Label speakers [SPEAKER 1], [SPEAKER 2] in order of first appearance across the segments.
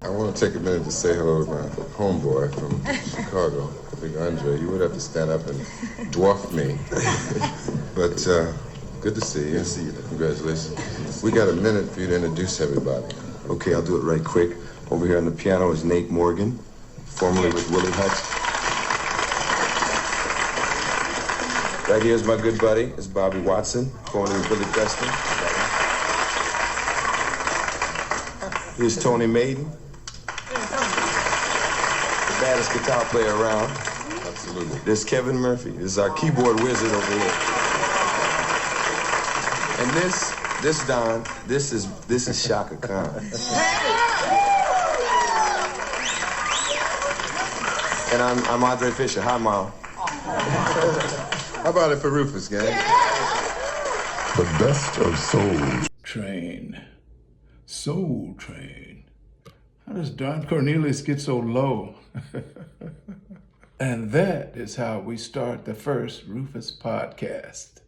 [SPEAKER 1] I want to take a minute to say hello to my homeboy from Chicago, Big Andre. You would have to stand up and dwarf me. But good to see you. Good to see you. Congratulations. We got a minute for you to introduce everybody.
[SPEAKER 2] Okay, I'll do it right quick. Over here on the piano is Nate Morgan, formerly with Willie Hutch. Right here is my good buddy, is Bobby Watson, formerly with Billy Preston. Here's Tony Maiden, the baddest guitar player around.
[SPEAKER 1] Absolutely.
[SPEAKER 2] There's Kevin Murphy. This is our keyboard wizard over here. And this Don, this is Shaka Khan. And I'm Andre Fisher. Hi, Mom.
[SPEAKER 1] How about it for Rufus, gang?
[SPEAKER 3] The best of soul.
[SPEAKER 4] Train. Soul Train. How does Don Cornelius get so low? And that is how we start the first Rufus podcast.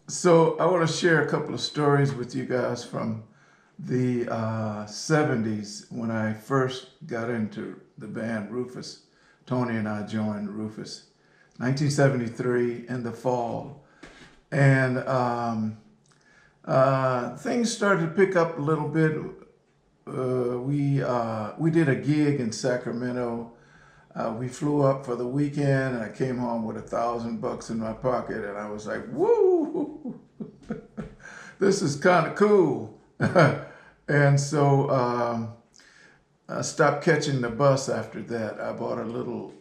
[SPEAKER 4] So I want to share a couple of stories with you guys from the 70s when I first got into the band Rufus. Tony and I joined Rufus, 1973 in the fall. And things started to pick up a little bit. We did a gig in Sacramento. We flew up for the weekend, and I came home with $1,000 in my pocket, and I was like, woo, this is kind of cool. And so I stopped catching the bus after that. I bought a little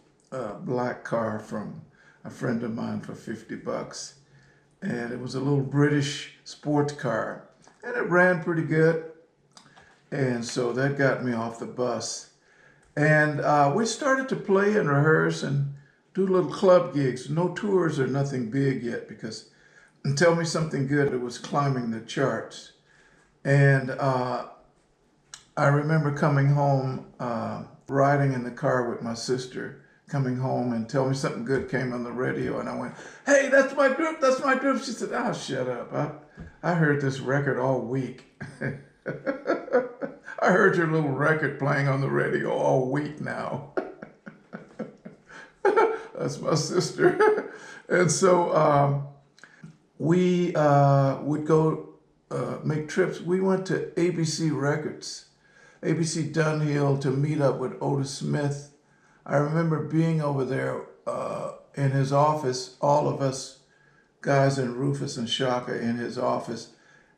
[SPEAKER 4] black car from a friend of mine for $50, and it was a little British sports car, and it ran pretty good. And so that got me off the bus. And we started to play and rehearse and do little club gigs. No tours or nothing big yet, because Tell Me Something Good, it was climbing the charts. And I remember coming home, riding in the car with my sister, coming home, and Tell Me Something Good came on the radio, and I went, hey, that's my group, that's my group. She said, oh, shut up. I heard this record all week. I heard your little record playing on the radio all week now. That's my sister. And so we would go make trips. We went to ABC Records, ABC Dunhill, to meet up with Otis Smith. I remember being over there in his office, all of us guys in Rufus and Shaka in his office,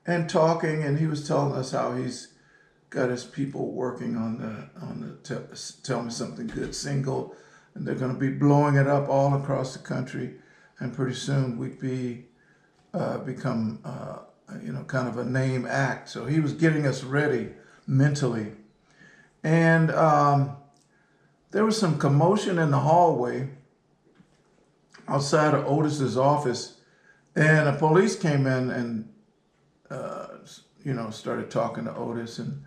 [SPEAKER 4] and talking, and he was telling us how he's got his people working on the Tell Me Something Good single, and they're going to be blowing it up all across the country, and pretty soon we'd become kind of a name act. So he was getting us ready mentally, and there was some commotion in the hallway outside of Otis's office, and the police came in and started talking to Otis, and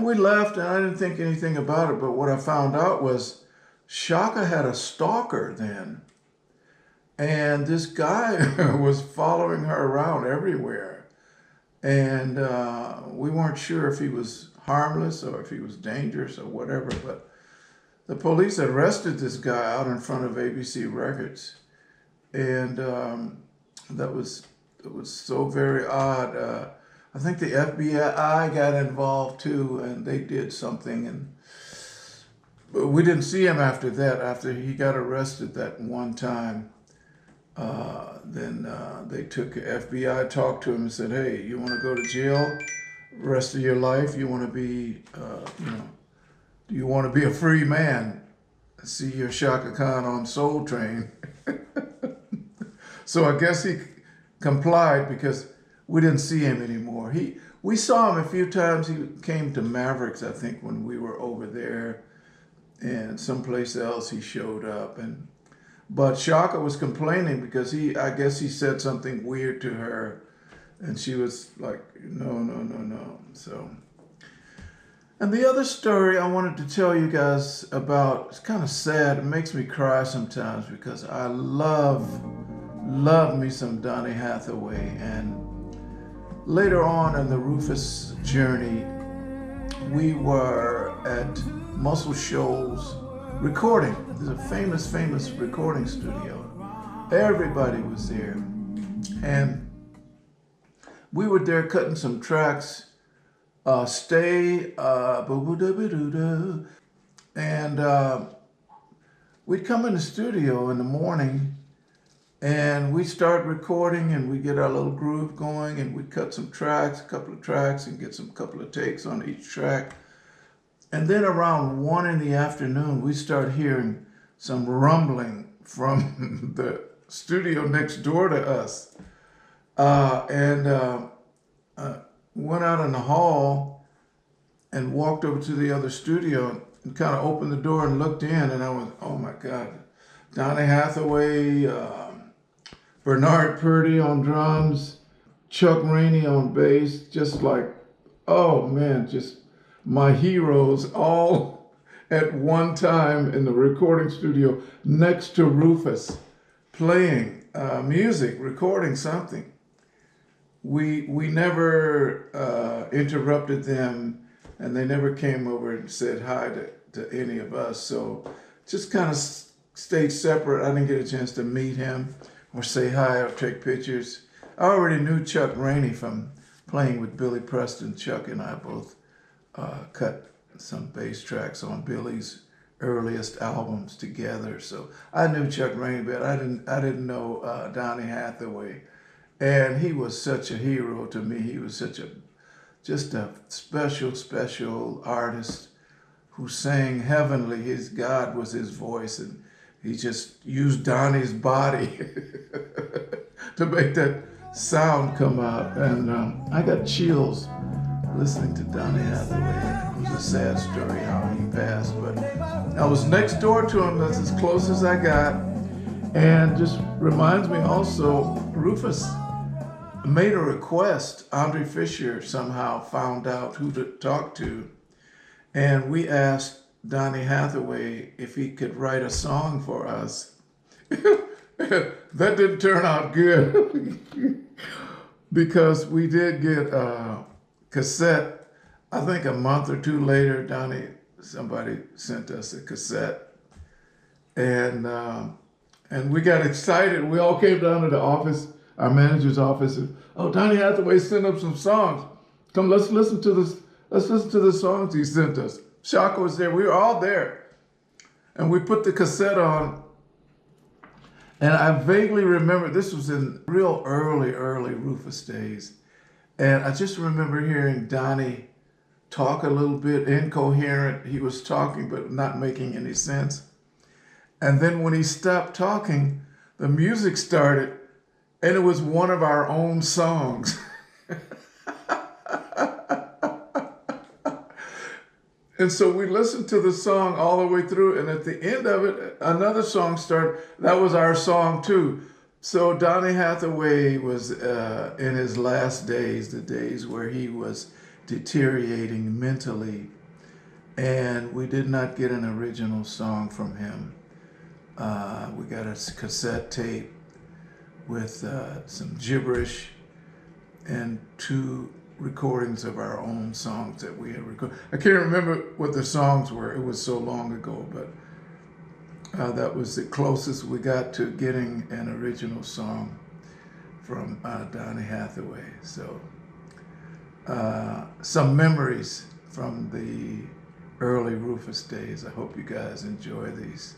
[SPEAKER 4] we left, and I didn't think anything about it. But what I found out was Shaka had a stalker then, and this guy was following her around everywhere, and we weren't sure if he was harmless or if he was dangerous or whatever. But the police arrested this guy out in front of ABC Records, and that was so very odd. I think the FBI got involved too, and they did something, and But we didn't see him after that. After he got arrested that one time, then they took FBI, talked to him and said, "Hey, you want to go to jail the rest of your life? You want to be, do you want to be a free man? See your Shaka Khan on Soul Train." So I guess he complied because we didn't see him anymore. We saw him a few times. He came to Mavericks, I think, when we were over there, and someplace else he showed up. But Shaka was complaining because I guess he said something weird to her, and she was like, no, no, no, no. So, and the other story I wanted to tell you guys about, it's kind of sad. It makes me cry sometimes because I love me some Donnie Hathaway. And later on in the Rufus journey, we were at Muscle Shoals recording. There's a famous recording studio. Everybody was there. And we were there cutting some tracks. Stay, and we'd come in the studio in the morning and we'd start recording and we'd get our little groove going and we'd cut some tracks, a couple of tracks, and get some couple of takes on each track. And then around 1 in the afternoon, we start hearing some rumbling from the studio next door to us. Went out in the hall and walked over to the other studio and kind of opened the door and looked in, and I was, oh my God, Donnie Hathaway, Bernard Purdy on drums, Chuck Rainey on bass, just like, oh man, just my heroes all at one time in the recording studio next to Rufus, playing music, recording something. We never interrupted them, and they never came over and said hi to any of us. So just kind of stayed separate. I didn't get a chance to meet him or say hi or take pictures. I already knew Chuck Rainey from playing with Billy Preston. Chuck and I both cut some bass tracks on Billy's earliest albums together. So I knew Chuck Rainey, but I didn't know Donnie Hathaway. And he was such a hero to me. He was just a special artist who sang heavenly. His God was his voice, and he just used Donnie's body to make that sound come out. And I got chills listening to Donnie Hathaway. It was a sad story how he passed, but I was next door to him. That's as close as I got. And just reminds me also, Rufus made a request. Andre Fisher somehow found out who to talk to, and we asked Donnie Hathaway if he could write a song for us. That didn't turn out good because we did get a cassette. I think a month or two later, somebody sent us a cassette, and we got excited. We all came down to the office, our manager's office, and, oh, Donnie Hathaway sent up some songs. Come, let's listen to this. Let's listen to the songs he sent us. Shaka was there. We were all there. And we put the cassette on. And I vaguely remember, this was in real early Rufus days. And I just remember hearing Donnie talk a little bit incoherent. He was talking, but not making any sense. And then when he stopped talking, the music started. And it was one of our own songs. And so we listened to the song all the way through, and at the end of it, another song started. That was our song too. So Donnie Hathaway was in his last days, the days where he was deteriorating mentally, and we did not get an original song from him. We got a cassette tape with some gibberish and 2 recordings of our own songs that we had recorded. I can't remember what the songs were. It was so long ago, but that was the closest we got to getting an original song from Donnie Hathaway. So some memories from the early Rufus days. I hope you guys enjoy these.